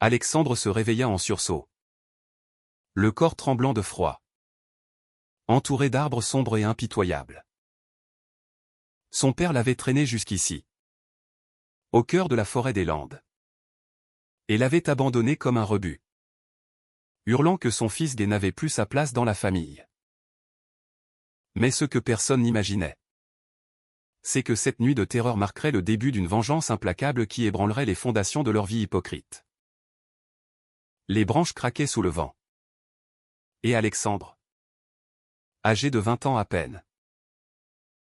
Alexandre se réveilla en sursaut. Le corps tremblant de froid. Entouré d'arbres sombres et impitoyables. Son père l'avait traîné jusqu'ici. Au cœur de la forêt des Landes. Et l'avait abandonné comme un rebut. Hurlant que son fils gay n'avait plus sa place dans la famille. Mais ce que personne n'imaginait, c'est que cette nuit de terreur marquerait le début d'une vengeance implacable qui ébranlerait les fondations de leur vie hypocrite. Les branches craquaient sous le vent. Et Alexandre, âgé de 20 ans à peine,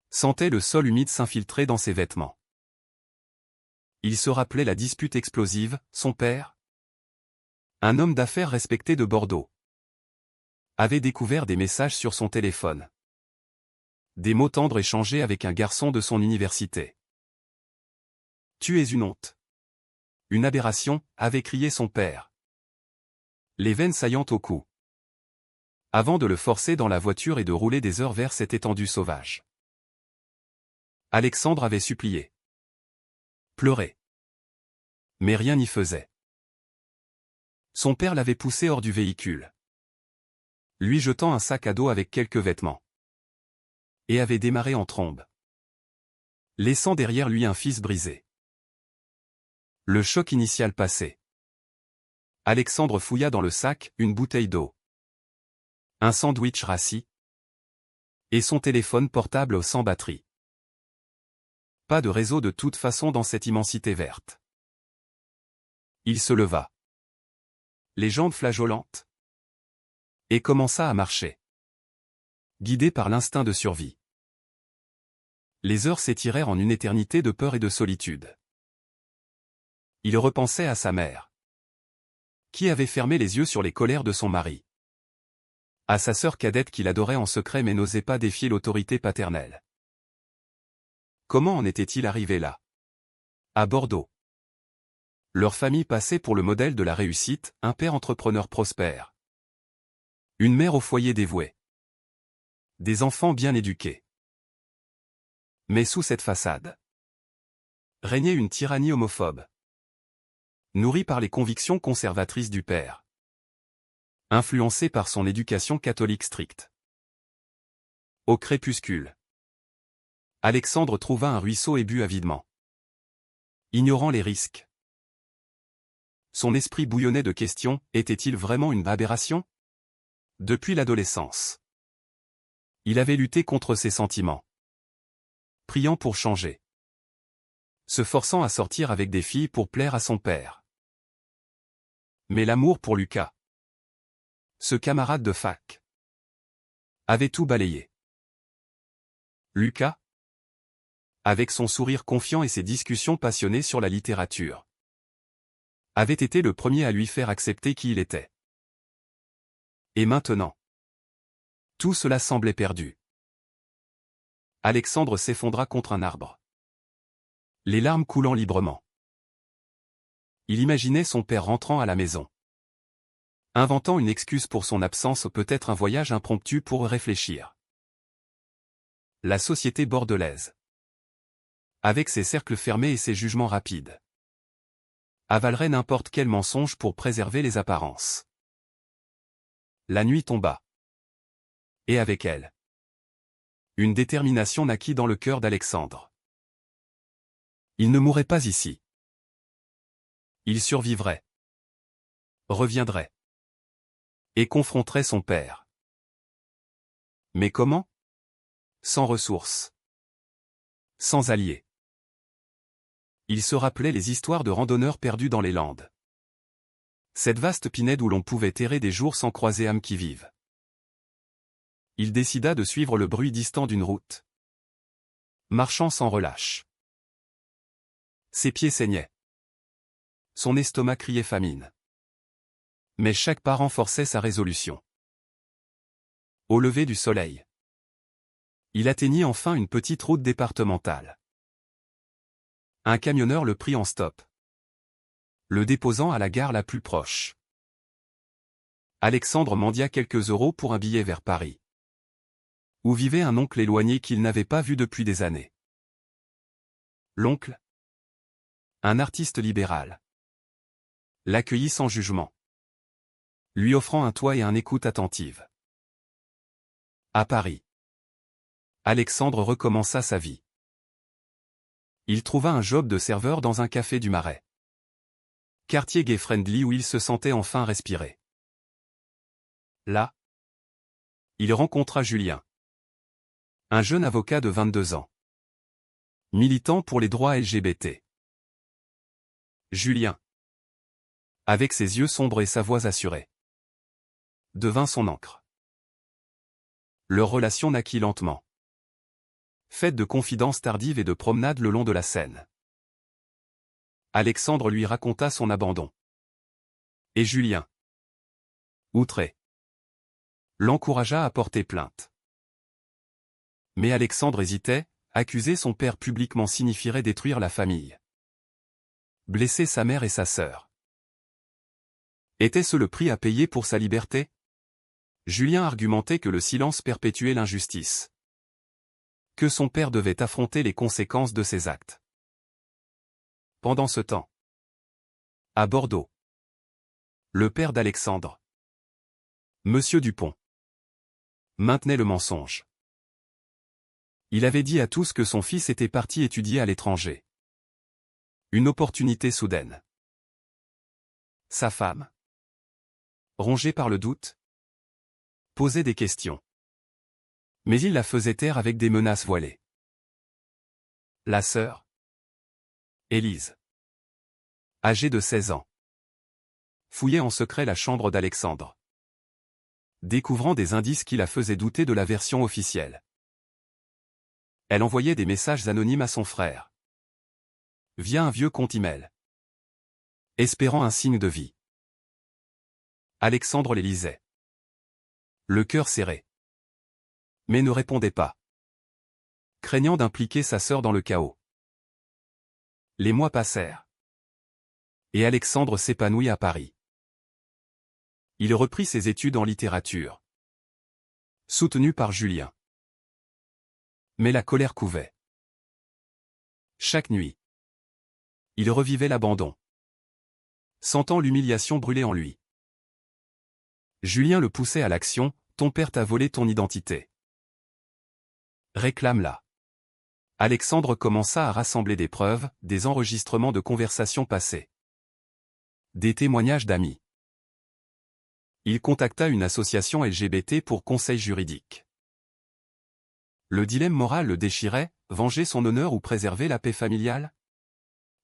sentait le sol humide s'infiltrer dans ses vêtements. Il se rappelait la dispute explosive, son père, un homme d'affaires respecté de Bordeaux, avait découvert des messages sur son téléphone. Des mots tendres échangés avec un garçon de son université. « Tu es une honte. Une aberration », avait crié son père. Les veines saillantes au cou. Avant de le forcer dans la voiture et de rouler des heures vers cette étendue sauvage. Alexandre avait supplié. Pleuré. Mais rien n'y faisait. Son père l'avait poussé hors du véhicule, lui jetant un sac à dos avec quelques vêtements. Et avait démarré en trombe, laissant derrière lui un fils brisé. Le choc initial passé. Alexandre fouilla dans le sac une bouteille d'eau, un sandwich rassis, et son téléphone portable sans batterie. Pas de réseau de toute façon dans cette immensité verte. Il se leva, les jambes flageolantes, et commença à marcher. Guidé par l'instinct de survie. Les heures s'étirèrent en une éternité de peur et de solitude. Il repensait à sa mère, qui avait fermé les yeux sur les colères de son mari. À sa sœur cadette qu'il adorait en secret mais n'osait pas défier l'autorité paternelle. Comment en était-il arrivé là? À Bordeaux. Leur famille passait pour le modèle de la réussite, un père entrepreneur prospère. Une mère au foyer dévouée. Des enfants bien éduqués. Mais sous cette façade, régnait une tyrannie homophobe. Nourrie par les convictions conservatrices du père. Influencée par son éducation catholique stricte. Au crépuscule, Alexandre trouva un ruisseau et but avidement. Ignorant les risques. Son esprit bouillonnait de questions, était-il vraiment une aberration? Depuis l'adolescence, il avait lutté contre ses sentiments. Priant pour changer. Se forçant à sortir avec des filles pour plaire à son père. Mais l'amour pour Lucas, ce camarade de fac, avait tout balayé. Lucas, avec son sourire confiant et ses discussions passionnées sur la littérature, avait été le premier à lui faire accepter qui il était. Et maintenant, tout cela semblait perdu. Alexandre s'effondra contre un arbre, les larmes coulant librement. Il imaginait son père rentrant à la maison, inventant une excuse pour son absence ou peut-être un voyage impromptu pour réfléchir. La société bordelaise, avec ses cercles fermés et ses jugements rapides, avalerait n'importe quel mensonge pour préserver les apparences. La nuit tomba. Et avec elle, une détermination naquit dans le cœur d'Alexandre. Il ne mourrait pas ici. Il survivrait. Reviendrait. Et confronterait son père. Mais comment? Sans ressources. Sans alliés. Il se rappelait les histoires de randonneurs perdus dans les Landes. Cette vaste pinède où l'on pouvait errer des jours sans croiser âme qui vive. Il décida de suivre le bruit distant d'une route. Marchant sans relâche. Ses pieds saignaient. Son estomac criait famine. Mais chaque pas renforçait sa résolution. Au lever du soleil, il atteignit enfin une petite route départementale. Un camionneur le prit en stop, le déposant à la gare la plus proche. Alexandre mendia quelques euros pour un billet vers Paris, où vivait un oncle éloigné qu'il n'avait pas vu depuis des années. L'oncle, un artiste libéral, l'accueillit sans jugement, lui offrant un toit et une écoute attentive. À Paris, Alexandre recommença sa vie. Il trouva un job de serveur dans un café du Marais. Quartier gay-friendly où il se sentait enfin respirer. Là, il rencontra Julien. Un jeune avocat de 22 ans. Militant pour les droits LGBT. Julien, avec ses yeux sombres et sa voix assurée, devint son ancre. Leur relation naquit lentement, faite de confidences tardives et de promenades le long de la Seine. Alexandre lui raconta son abandon. Et Julien, outré, l'encouragea à porter plainte. Mais Alexandre hésitait, accuser son père publiquement signifierait détruire la famille. Blesser sa mère et sa sœur. Était-ce le prix à payer pour sa liberté? Julien argumentait que le silence perpétuait l'injustice. Que son père devait affronter les conséquences de ses actes. Pendant ce temps, à Bordeaux, le père d'Alexandre, Monsieur Dupont, maintenait le mensonge. Il avait dit à tous que son fils était parti étudier à l'étranger. Une opportunité soudaine. Sa femme, rongée par le doute, posait des questions. Mais il la faisait taire avec des menaces voilées. La sœur, Élise, âgée de 16 ans, fouillait en secret la chambre d'Alexandre, découvrant des indices qui la faisaient douter de la version officielle. Elle envoyait des messages anonymes à son frère, via un vieux compte email, espérant un signe de vie. Alexandre les lisait, le cœur serré, mais ne répondait pas, craignant d'impliquer sa sœur dans le chaos. Les mois passèrent, et Alexandre s'épanouit à Paris. Il reprit ses études en littérature, soutenu par Julien. Mais la colère couvait. Chaque nuit, il revivait l'abandon, sentant l'humiliation brûler en lui. Julien le poussait à l'action, ton père t'a volé ton identité. Réclame-la. Alexandre commença à rassembler des preuves, des enregistrements de conversations passées, des témoignages d'amis. Il contacta une association LGBT pour conseil juridique. Le dilemme moral le déchirait, venger son honneur ou préserver la paix familiale?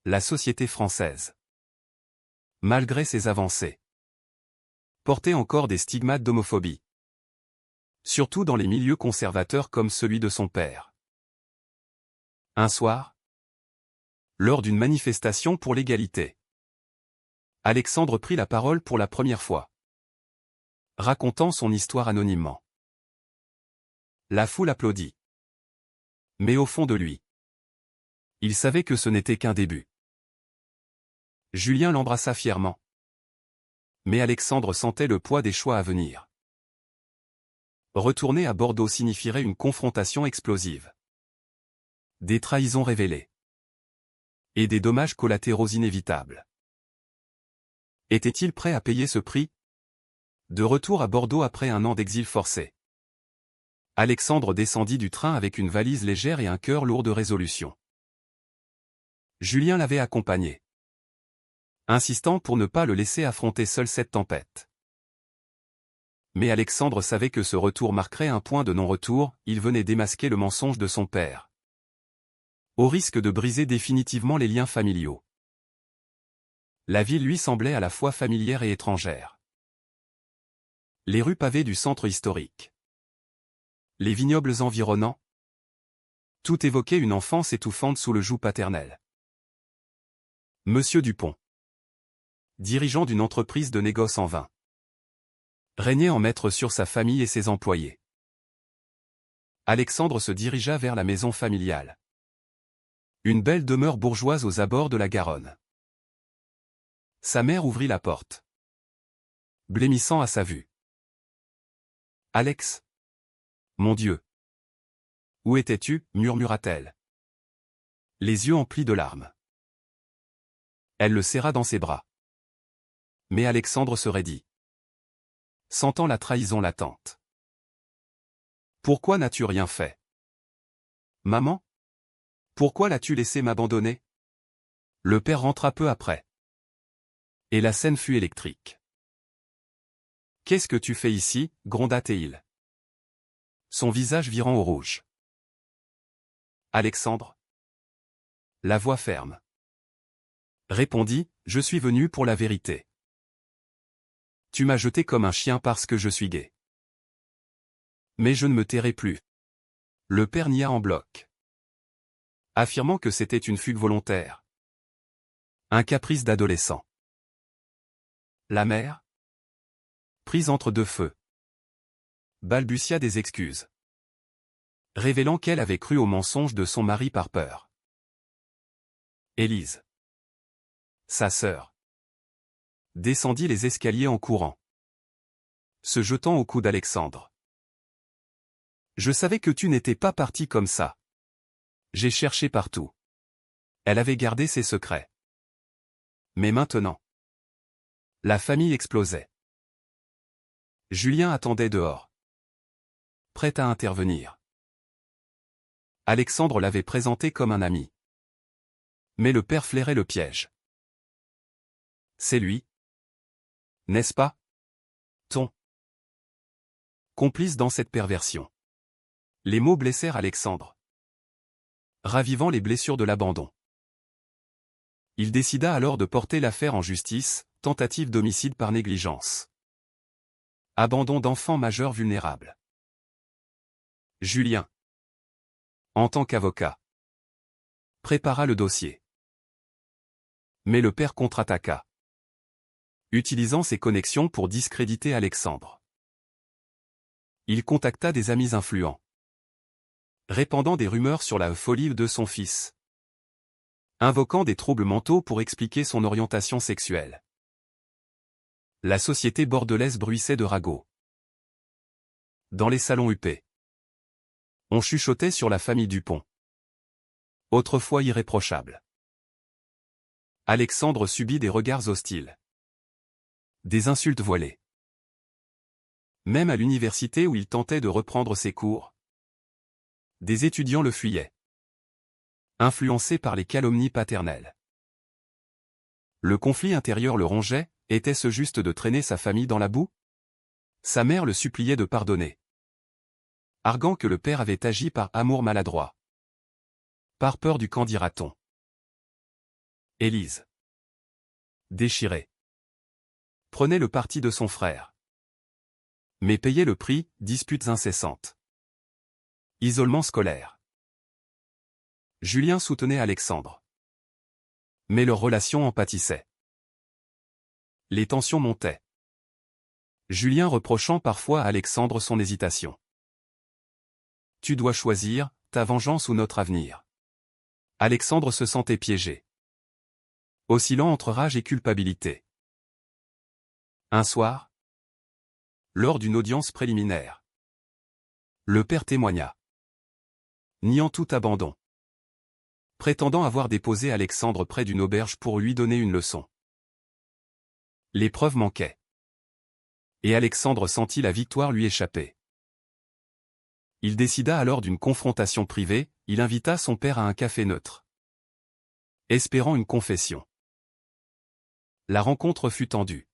La société française, malgré ses avancées, portait encore des stigmates d'homophobie. Surtout dans les milieux conservateurs comme celui de son père. Un soir, lors d'une manifestation pour l'égalité, Alexandre prit la parole pour la première fois, racontant son histoire anonymement. La foule applaudit. Mais au fond de lui, il savait que ce n'était qu'un début. Julien l'embrassa fièrement. Mais Alexandre sentait le poids des choix à venir. Retourner à Bordeaux signifierait une confrontation explosive. Des trahisons révélées. Et des dommages collatéraux inévitables. Était-il prêt à payer ce prix? De retour à Bordeaux après un an d'exil forcé, Alexandre descendit du train avec une valise légère et un cœur lourd de résolution. Julien l'avait accompagné, insistant pour ne pas le laisser affronter seul cette tempête. Mais Alexandre savait que ce retour marquerait un point de non-retour, il venait démasquer le mensonge de son père, au risque de briser définitivement les liens familiaux. La ville lui semblait à la fois familière et étrangère. Les rues pavées du centre historique, les vignobles environnants, tout évoquait une enfance étouffante sous le joug paternel. Monsieur Dupont, dirigeant d'une entreprise de négoce en vin, régnait en maître sur sa famille et ses employés. Alexandre se dirigea vers la maison familiale. Une belle demeure bourgeoise aux abords de la Garonne. Sa mère ouvrit la porte, blêmissant à sa vue. « Alex, mon Dieu, où étais-tu » murmura-t-elle, les yeux emplis de larmes. Elle le serra dans ses bras. Mais Alexandre se raidit, sentant la trahison latente. Pourquoi n'as-tu rien fait? Maman? Pourquoi l'as-tu laissé m'abandonner? Le père rentra peu après. Et la scène fut électrique. Qu'est-ce que tu fais ici? Gronda Théil. Son visage virant au rouge. Alexandre? La voix ferme. Répondit, je suis venu pour la vérité. Tu m'as jeté comme un chien parce que je suis gai. Mais je ne me tairai plus. Le père nia en bloc, affirmant que c'était une fugue volontaire. Un caprice d'adolescent. La mère, prise entre deux feux, balbutia des excuses, révélant qu'elle avait cru au mensonge de son mari par peur. Élise, sa sœur, descendit les escaliers en courant, se jetant au cou d'Alexandre. Je savais que tu n'étais pas parti comme ça. J'ai cherché partout. Elle avait gardé ses secrets. Mais maintenant, la famille explosait. Julien attendait dehors, prêt à intervenir. Alexandre l'avait présenté comme un ami. Mais le père flairait le piège. C'est lui, n'est-ce pas, ton complice dans cette perversion? Les mots blessèrent Alexandre, ravivant les blessures de l'abandon. Il décida alors de porter l'affaire en justice, tentative d'homicide par négligence. Abandon d'enfants majeurs vulnérables. Julien, en tant qu'avocat, prépara le dossier. Mais le père contre-attaqua, utilisant ses connexions pour discréditer Alexandre. Il contacta des amis influents, répandant des rumeurs sur la folie de son fils, invoquant des troubles mentaux pour expliquer son orientation sexuelle. La société bordelaise bruissait de ragots. Dans les salons huppés, on chuchotait sur la famille Dupont, autrefois irréprochable. Alexandre subit des regards hostiles, des insultes voilées. Même à l'université où il tentait de reprendre ses cours, des étudiants le fuyaient, influencés par les calomnies paternelles. Le conflit intérieur le rongeait, était-ce juste de traîner sa famille dans la boue? Sa mère le suppliait de pardonner, arguant que le père avait agi par amour maladroit, par peur du qu'en dira-t-on. Élise, déchirée, prenait le parti de son frère, mais payait le prix, disputes incessantes, isolement scolaire. Julien soutenait Alexandre, mais leur relation en pâtissait. Les tensions montaient, Julien reprochant parfois à Alexandre son hésitation. Tu dois choisir, ta vengeance ou notre avenir. Alexandre se sentait piégé, oscillant entre rage et culpabilité. Un soir, lors d'une audience préliminaire, le père témoigna, niant tout abandon, prétendant avoir déposé Alexandre près d'une auberge pour lui donner une leçon. Les preuves manquaient, et Alexandre sentit la victoire lui échapper. Il décida alors d'une confrontation privée, il invita son père à un café neutre, espérant une confession. La rencontre fut tendue.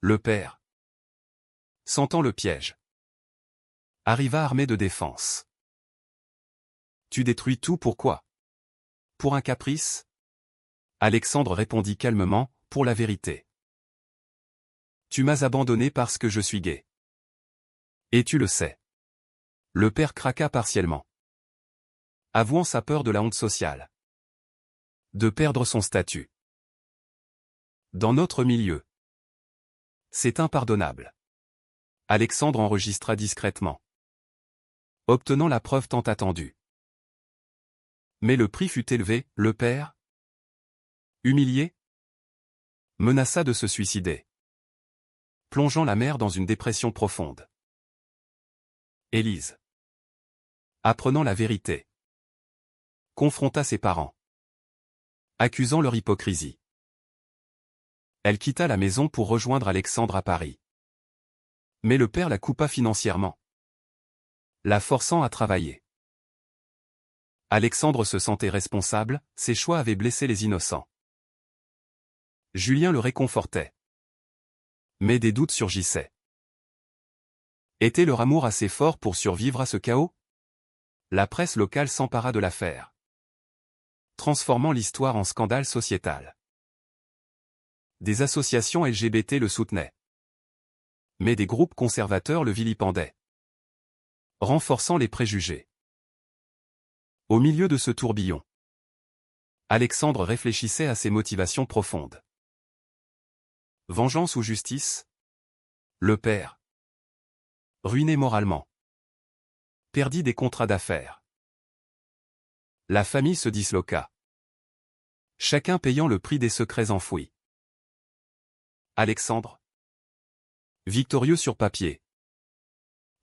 Le père, sentant le piège, arriva armé de défense. Tu détruis tout pourquoi? Pour un caprice? Alexandre répondit calmement, pour la vérité. Tu m'as abandonné parce que je suis gai. Et tu le sais. Le père craqua partiellement, avouant sa peur de la honte sociale, de perdre son statut. Dans notre milieu, c'est impardonnable. Alexandre enregistra discrètement, obtenant la preuve tant attendue. Mais le prix fut élevé, le père, humilié, menaça de se suicider, plongeant la mère dans une dépression profonde. Élise, apprenant la vérité, confronta ses parents, accusant leur hypocrisie. Elle quitta la maison pour rejoindre Alexandre à Paris. Mais le père la coupa financièrement, la forçant à travailler. Alexandre se sentait responsable, ses choix avaient blessé les innocents. Julien le réconfortait. Mais des doutes surgissaient. Était leur amour assez fort pour survivre à ce chaos? La presse locale s'empara de l'affaire, transformant l'histoire en scandale sociétal. Des associations LGBT le soutenaient. Mais des groupes conservateurs le vilipendaient, renforçant les préjugés. Au milieu de ce tourbillon, Alexandre réfléchissait à ses motivations profondes. Vengeance ou justice? Le père, ruiné moralement, perdit des contrats d'affaires. La famille se disloqua, chacun payant le prix des secrets enfouis. Alexandre, victorieux sur papier,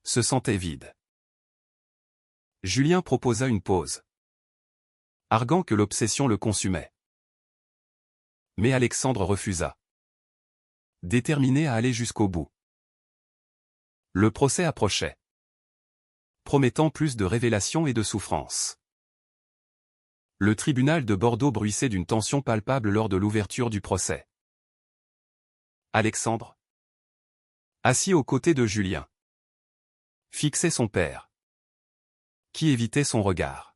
se sentait vide. Julien proposa une pause, arguant que l'obsession le consumait. Mais Alexandre refusa, déterminé à aller jusqu'au bout. Le procès approchait, promettant plus de révélations et de souffrances. Le tribunal de Bordeaux bruissait d'une tension palpable lors de l'ouverture du procès. Alexandre, assis aux côtés de Julien, fixait son père, qui évitait son regard.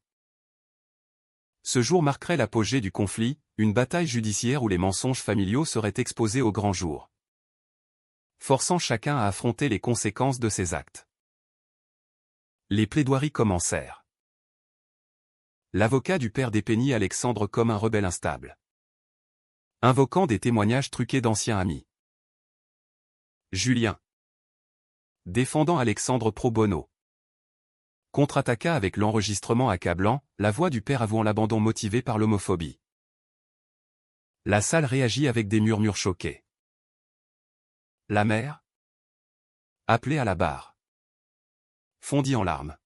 Ce jour marquerait l'apogée du conflit, une bataille judiciaire où les mensonges familiaux seraient exposés au grand jour, forçant chacun à affronter les conséquences de ses actes. Les plaidoiries commencèrent. L'avocat du père dépeignit Alexandre comme un rebelle instable, invoquant des témoignages truqués d'anciens amis. Julien, défendant Alexandre pro bono, contre-attaqua avec l'enregistrement accablant, la voix du père avouant l'abandon motivé par l'homophobie. La salle réagit avec des murmures choqués. La mère, appelée à la barre, fondit en larmes,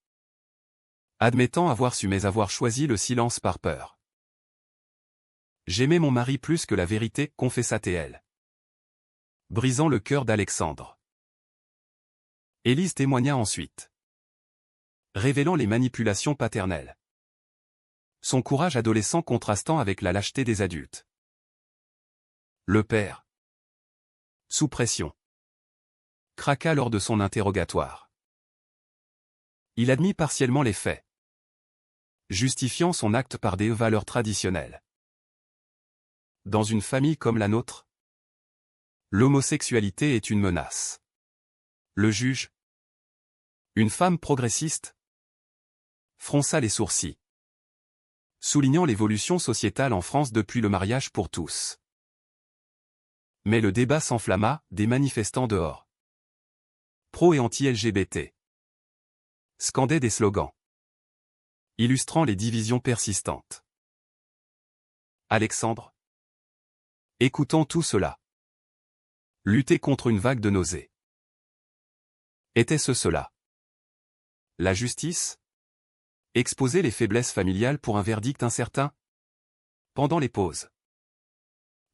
admettant avoir su mais avoir choisi le silence par peur. J'aimais mon mari plus que la vérité, confessa-t-elle, brisant le cœur d'Alexandre. Élise témoigna ensuite, révélant les manipulations paternelles, son courage adolescent contrastant avec la lâcheté des adultes. Le père, sous pression, craqua lors de son interrogatoire. Il admit partiellement les faits, justifiant son acte par des valeurs traditionnelles. Dans une famille comme la nôtre, l'homosexualité est une menace. Le juge, une femme progressiste, fronça les sourcils, soulignant l'évolution sociétale en France depuis le mariage pour tous. Mais le débat s'enflamma, des manifestants dehors, pro et anti-LGBT, scandaient des slogans, illustrant les divisions persistantes. Alexandre, écoutant tout cela, luttait contre une vague de nausées. Était-ce cela? La justice? Exposer les faiblesses familiales pour un verdict incertain? Pendant les pauses,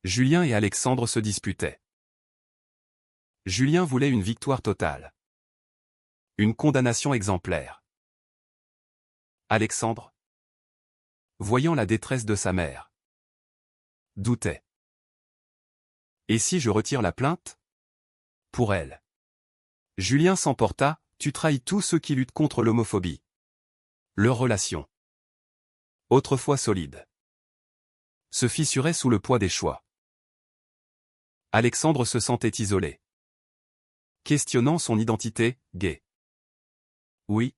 Julien et Alexandre se disputaient. Julien voulait une victoire totale, une condamnation exemplaire. Alexandre, voyant la détresse de sa mère, doutait. Et si je retire la plainte? Pour elle. Julien s'emporta, tu trahis tous ceux qui luttent contre l'homophobie. Leur relation, autrefois solide, se fissurait sous le poids des choix. Alexandre se sentait isolé, questionnant son identité, gay. Oui.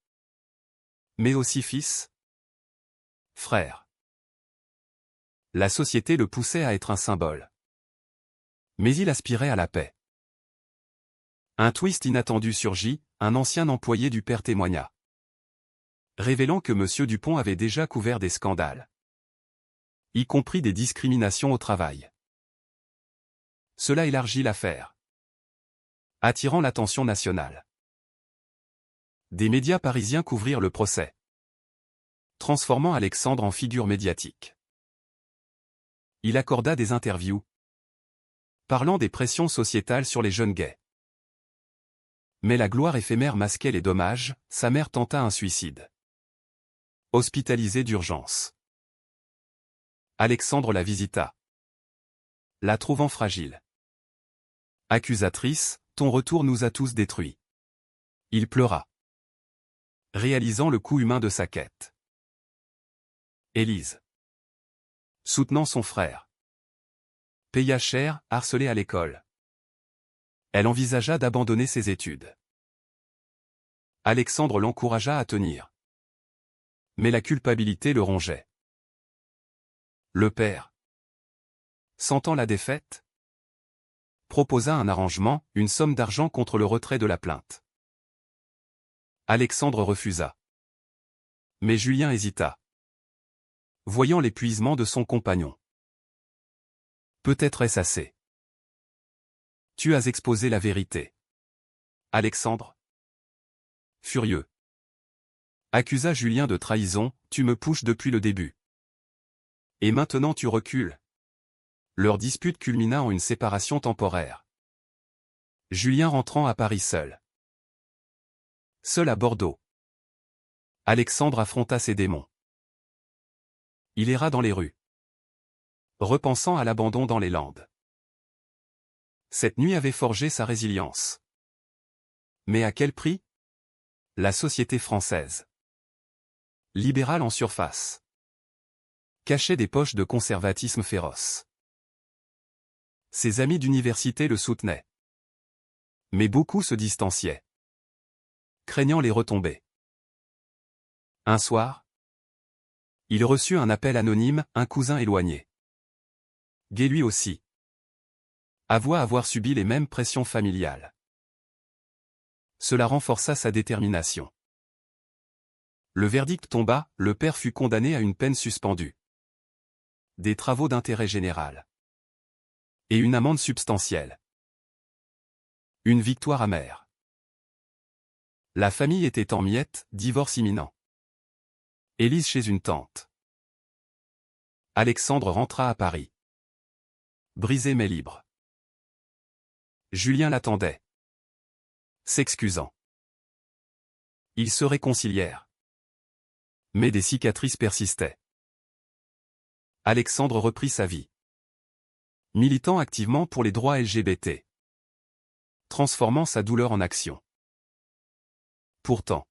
Mais aussi fils, frère. La société le poussait à être un symbole. Mais il aspirait à la paix. Un twist inattendu surgit, un ancien employé du père témoigna, révélant que M. Dupont avait déjà couvert des scandales, y compris des discriminations au travail. Cela élargit l'affaire, attirant l'attention nationale. Des médias parisiens couvrirent le procès, transformant Alexandre en figure médiatique. Il accorda des interviews, parlant des pressions sociétales sur les jeunes gays. Mais la gloire éphémère masquait les dommages, sa mère tenta un suicide. Hospitalisée d'urgence. Alexandre la visita. La trouvant fragile. Accusatrice, ton retour nous a tous détruits. Il pleura. Réalisant le coût humain de sa quête. Élise. Soutenant son frère. Paya cher, harcelée à l'école. Elle envisagea d'abandonner ses études. Alexandre l'encouragea à tenir. Mais la culpabilité le rongeait. Le père, sentant la défaite, proposa un arrangement, une somme d'argent contre le retrait de la plainte. Alexandre refusa. Mais Julien hésita. Voyant l'épuisement de son compagnon. Peut-être est-ce assez. Tu as exposé la vérité. Alexandre, furieux, accusa Julien de trahison, tu me pushes depuis le début. Et maintenant tu recules. Leur dispute culmina en une séparation temporaire. Julien rentrant à Paris seul. Seul à Bordeaux. Alexandre affronta ses démons. Il erra dans les rues. Repensant à l'abandon dans les Landes. Cette nuit avait forgé sa résilience. Mais à quel prix? La société française. Libérale en surface. Cachait des poches de conservatisme féroce. Ses amis d'université le soutenaient. Mais beaucoup se distanciaient. Craignant les retombées. Un soir, il reçut un appel anonyme, un cousin éloigné. Gay lui aussi. Avoua avoir subi les mêmes pressions familiales. Cela renforça sa détermination. Le verdict tomba, le père fut condamné à une peine suspendue. Des travaux d'intérêt général. Et une amende substantielle. Une victoire amère. La famille était en miettes, divorce imminent. Élise chez une tante. Alexandre rentra à Paris. Brisé mais libre. Julien l'attendait. S'excusant. Ils se réconcilièrent. Mais des cicatrices persistaient. Alexandre reprit sa vie. Militant activement pour les droits LGBT. Transformant sa douleur en action. Pourtant,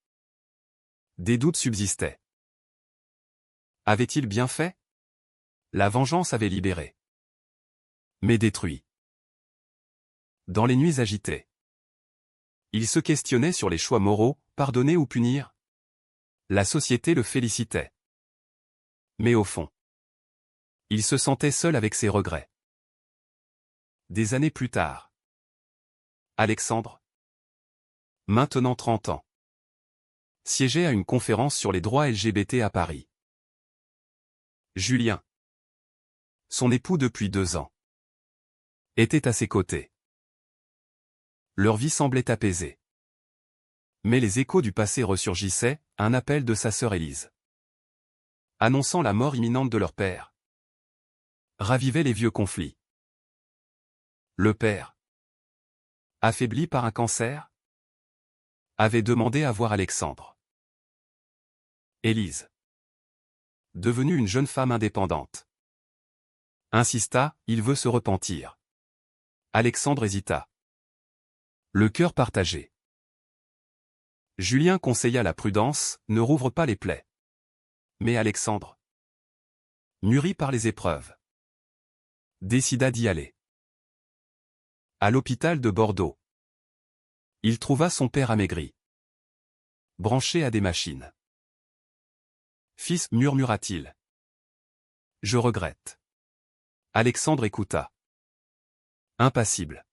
des doutes subsistaient. Avait-il bien fait? La vengeance avait libéré. Mais détruit. Dans les nuits agitées. Il se questionnait sur les choix moraux, pardonner ou punir. La société le félicitait. Mais au fond, il se sentait seul avec ses regrets. Des années plus tard. Alexandre, maintenant 30 ans, siégeait à une conférence sur les droits LGBT à Paris. Julien, son époux depuis 2 ans, était à ses côtés. Leur vie semblait apaisée. Mais les échos du passé ressurgissaient, un appel de sa sœur Élise. Annonçant la mort imminente de leur père. Ravivait les vieux conflits. Le père, affaibli par un cancer, avait demandé à voir Alexandre. Élise, devenue une jeune femme indépendante, insista, il veut se repentir. Alexandre hésita. Le cœur partagé. Julien conseilla la prudence, ne rouvre pas les plaies. Mais Alexandre, mûri par les épreuves, décida d'y aller. À l'hôpital de Bordeaux, il trouva son père amaigri, branché à des machines. Fils, murmura-t-il. Je regrette. Alexandre écouta. Impassible.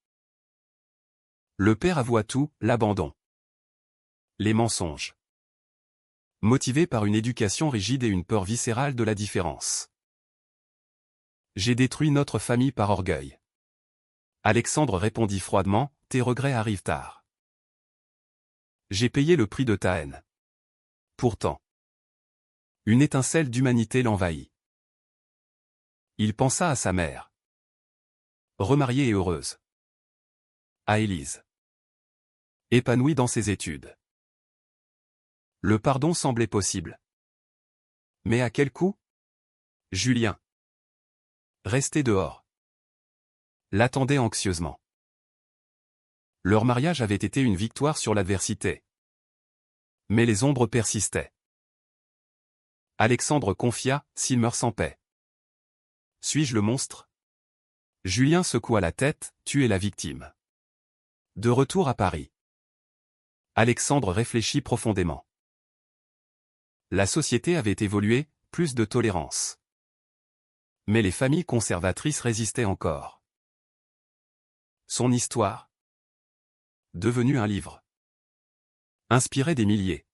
Le père avoua tout, l'abandon. Les mensonges. Motivé par une éducation rigide et une peur viscérale de la différence. J'ai détruit notre famille par orgueil. Alexandre répondit froidement, tes regrets arrivent tard. J'ai payé le prix de ta haine. Pourtant, une étincelle d'humanité l'envahit. Il pensa à sa mère. remariée et heureuse. À Élise. Épanouie dans ses études. Le pardon semblait possible. Mais à quel coût? Julien, resté dehors, l'attendait anxieusement. Leur mariage avait été une victoire sur l'adversité. Mais les ombres persistaient. Alexandre confia, s'il meurt sans paix. Suis-je le monstre? Julien secoua la tête, tu es la victime. De retour à Paris. Alexandre réfléchit profondément. La société avait évolué, plus de tolérance. Mais les familles conservatrices résistaient encore. Son histoire, devenue un livre, inspirait des milliers.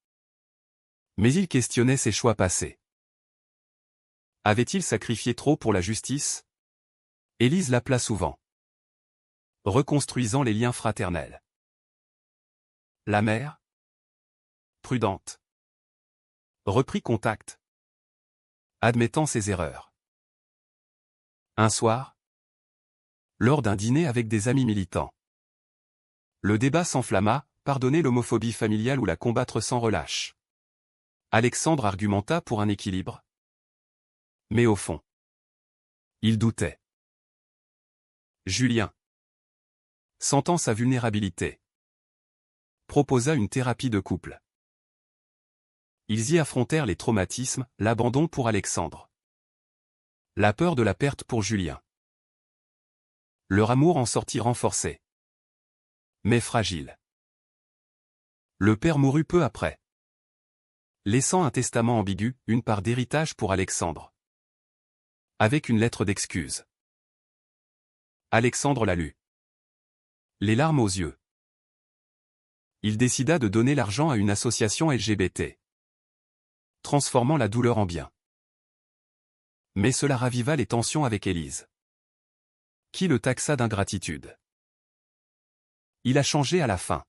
Mais il questionnait ses choix passés. Avait-il sacrifié trop pour la justice? Élise l'appela souvent. Reconstruisant les liens fraternels. La mère, prudente, reprit contact, admettant ses erreurs. Un soir, lors d'un dîner avec des amis militants, le débat s'enflamma, pardonner l'homophobie familiale ou la combattre sans relâche. Alexandre argumenta pour un équilibre. Mais au fond, il doutait. Julien, sentant sa vulnérabilité, proposa une thérapie de couple. Ils y affrontèrent les traumatismes, l'abandon pour Alexandre. La peur de la perte pour Julien. Leur amour en sortit renforcé. Mais fragile. Le père mourut peu après, laissant un testament ambigu, une part d'héritage pour Alexandre. Avec une lettre d'excuse. Alexandre la lut. Les larmes aux yeux. Il décida de donner l'argent à une association LGBT. Transformant la douleur en bien. Mais cela raviva les tensions avec Élise, qui le taxa d'ingratitude. Il a changé à la fin.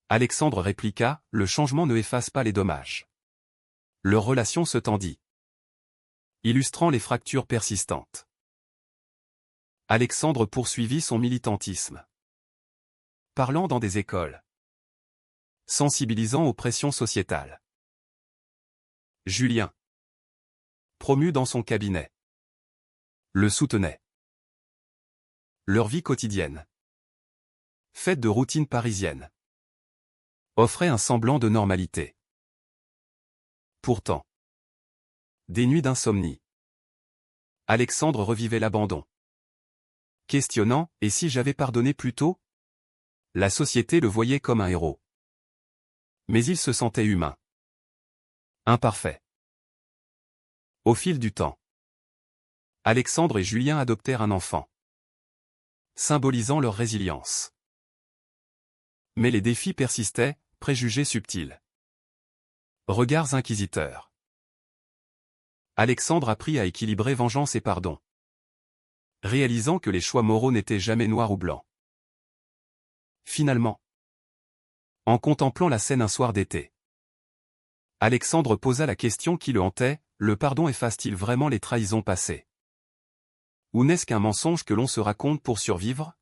Alexandre répliqua, le changement ne efface pas les dommages. Leur relation se tendit, illustrant les fractures persistantes. Alexandre poursuivit son militantisme, parlant dans des écoles, sensibilisant aux pressions sociétales. Julien, promu dans son cabinet, le soutenait. Leur vie quotidienne, faite de routines parisiennes, offrait un semblant de normalité. Pourtant, des nuits d'insomnie, Alexandre revivait l'abandon. Questionnant, et si j'avais pardonné plus tôt? La société le voyait comme un héros. Mais il se sentait humain. Imparfait. Au fil du temps, Alexandre et Julien adoptèrent un enfant, symbolisant leur résilience. Mais les défis persistaient, préjugés subtils. Regards inquisiteurs. Alexandre apprit à équilibrer vengeance et pardon, réalisant que les choix moraux n'étaient jamais noirs ou blancs. Finalement, en contemplant la scène un soir d'été, Alexandre posa la question qui le hantait, le pardon efface-t-il vraiment les trahisons passées? Ou n'est-ce qu'un mensonge que l'on se raconte pour survivre?